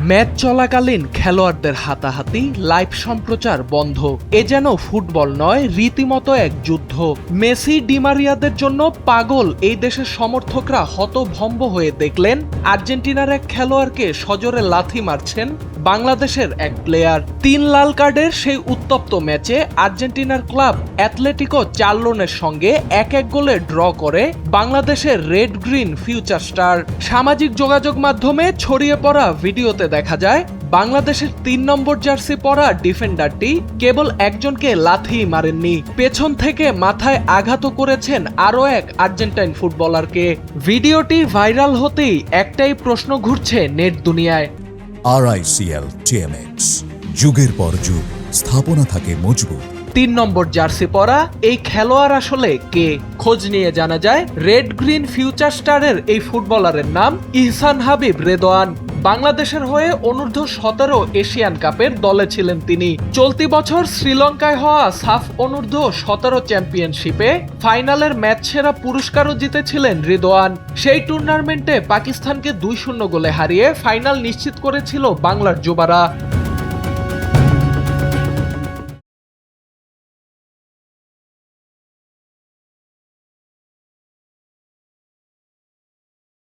Match চলাকালীন খেলোয়াড়দের হাতাহাতি, লাইভ সম্প্রচার বন্ধ। এ যেন ফুটবল নয়, রীতিমতো এক যুদ্ধ। মেসি, ডিমারিয়াদের জন্য পাগল এই দেশের সমর্থকরা হতভম্ব হয়ে দেখলেন আর্জেন্টিনার এক খেলোয়াড়কে সজোরে লাথি মারছেন বাংলাদেশের এক প্লেয়ার। 3 লাল কার্ডের সেই উত্তপ্ত ম্যাচে আর্জেন্টিনার ক্লাব অ্যাথলেটিকো চার্লোনের সঙ্গে 1-1 গোলে ড্র করে বাংলাদেশের রেড গ্রিন ফিউচার স্টার। সামাজিক যোগাযোগ মাধ্যমে ছড়িয়ে পড়া ভিডিওতে দেখা যায় বাংলাদেশের 3 নম্বর জার্সি পরা ডিফেন্ডারটি কেবল একজনকে লাথি মারেননি, পেছন থেকে মাথায় আঘাতও করেছেন আরও এক আর্জেন্টাইন ফুটবলারকে। ভিডিওটি ভাইরাল হতেই একটাই প্রশ্ন ঘুরছে নেট দুনিয়ায়। RICL TMX, যুগের পর যুগ স্থাপনা থাকে মজবুত। 3 নম্বর জার্সি পরা এই খেলোয়াড় আসলে কে? খোঁজ নিয়ে জানা যায় রেড গ্রিন ফিউচার স্টারের এই ফুটবলারের নাম ইহসান হাবিব রেদোয়ান। বাংলাদেশের হয়ে অনূর্ধ্ব-17 এশিয়ান কাপের দলে ছিলেন তিনি। চলতি বছর শ্রীলঙ্কায় হওয়া সাফ অনূর্ধ্ব-17 চ্যাম্পিয়নশিপে ফাইনালের ম্যাচ সেরা পুরস্কারও জিতেছিলেন রিদোয়ান। সেই টুর্নামেন্টে পাকিস্তানকে 2-0 গোলে হারিয়ে ফাইনাল নিশ্চিত করেছিল বাংলার যুবারা।